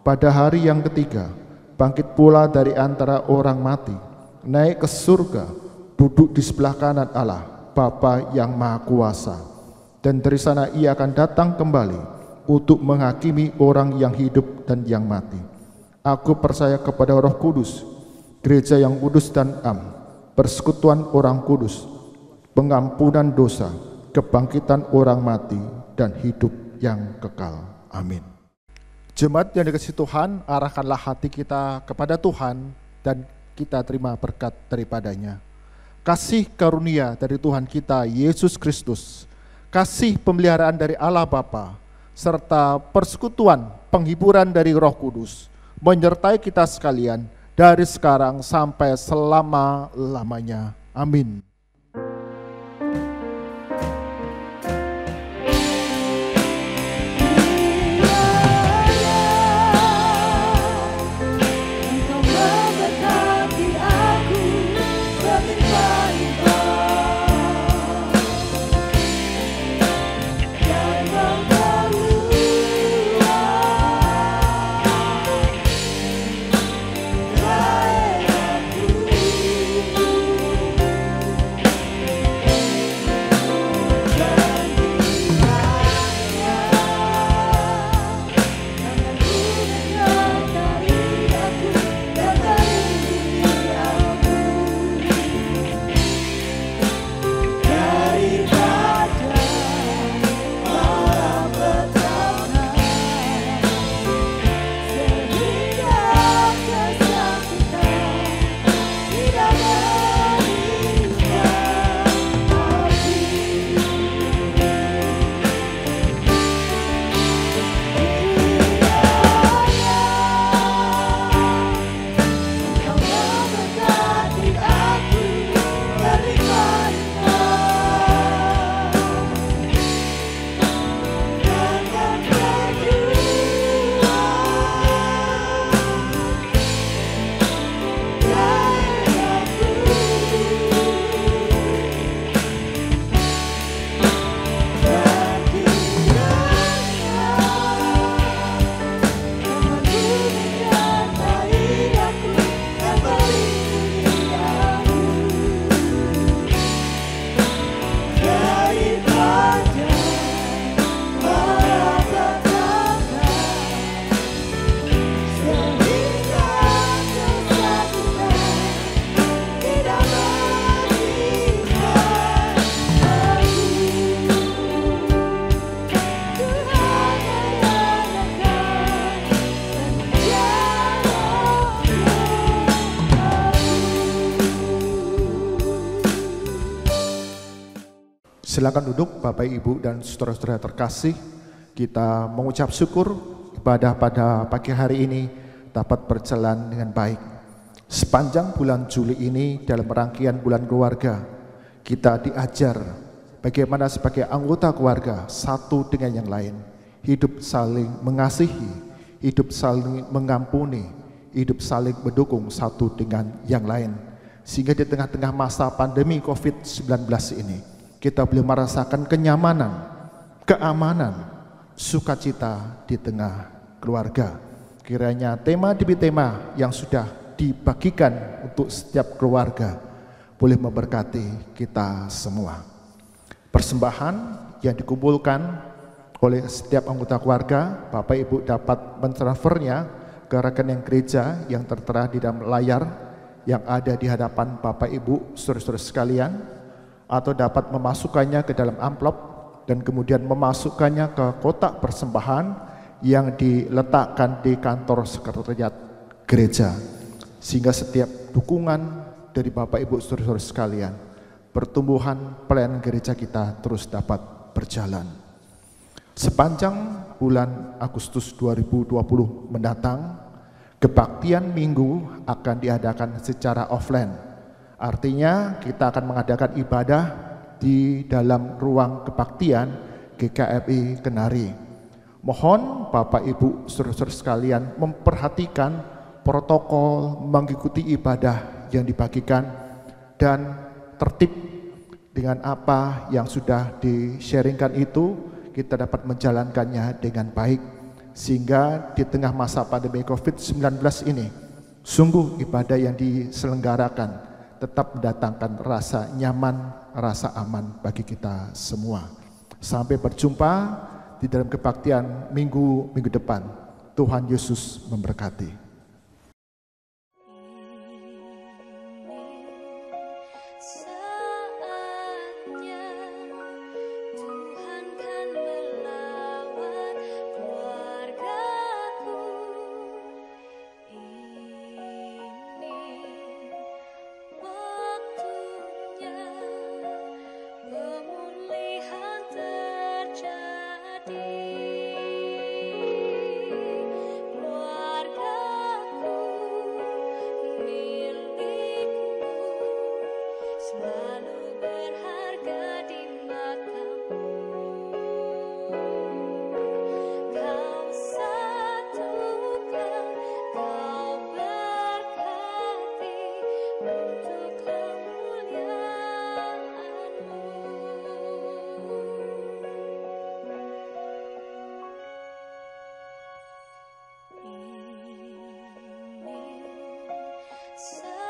[SPEAKER 1] Pada hari yang ketiga, bangkit pula dari antara orang mati, naik ke surga, duduk di sebelah kanan Allah, Bapa yang Maha Kuasa. Dan dari sana ia akan datang kembali untuk menghakimi orang yang hidup dan yang mati. Aku percaya kepada Roh Kudus, gereja yang kudus dan am, persekutuan orang kudus, pengampunan dosa, kebangkitan orang mati, dan hidup yang kekal. Amin. Jemaat yang dikasihi Tuhan, arahkanlah hati kita kepada Tuhan dan kita terima berkat daripadanya. Kasih karunia dari Tuhan kita Yesus Kristus, kasih pemeliharaan dari Allah Bapa, serta persekutuan penghiburan dari Roh Kudus menyertai kita sekalian dari sekarang sampai selama-lamanya. Amin. Silakan duduk Bapak Ibu dan saudara-saudara terkasih. Kita mengucap syukur ibadah pada pagi hari ini dapat berjalan dengan baik. Sepanjang bulan Juli ini dalam rangkaian bulan keluarga, kita diajar bagaimana sebagai anggota keluarga satu dengan yang lain, hidup saling mengasihi, hidup saling mengampuni, hidup saling mendukung satu dengan yang lain. Sehingga di tengah-tengah masa pandemi COVID-19 ini, kita boleh merasakan kenyamanan, keamanan, sukacita di tengah keluarga. Kiranya tema demi tema yang sudah dibagikan untuk setiap keluarga boleh memberkati kita semua. Persembahan yang dikumpulkan oleh setiap anggota keluarga, Bapak Ibu dapat mentransfernya ke rekening gereja yang tertera di dalam layar yang ada di hadapan Bapak Ibu saudara-saudara sekalian, atau dapat memasukkannya ke dalam amplop dan kemudian memasukkannya ke kotak persembahan yang diletakkan di kantor sekretariat gereja. Sehingga setiap dukungan dari Bapak Ibu saudara-saudara sekalian, pertumbuhan pelayanan gereja kita terus dapat berjalan. Sepanjang bulan Agustus 2020 mendatang, kebaktian minggu akan diadakan secara offline. Artinya kita akan mengadakan ibadah di dalam ruang kebaktian GKMI Kenari. Mohon Bapak Ibu saudara-saudara sekalian memperhatikan protokol mengikuti ibadah yang dibagikan dan tertib dengan apa yang sudah di-sharingkan itu, kita dapat menjalankannya dengan baik. Sehingga di tengah masa pandemi COVID-19 ini, sungguh ibadah yang diselenggarakan tetap mendatangkan rasa nyaman, rasa aman bagi kita semua. Sampai berjumpa di dalam kebaktian minggu depan. Tuhan Yesus memberkati.
[SPEAKER 3] So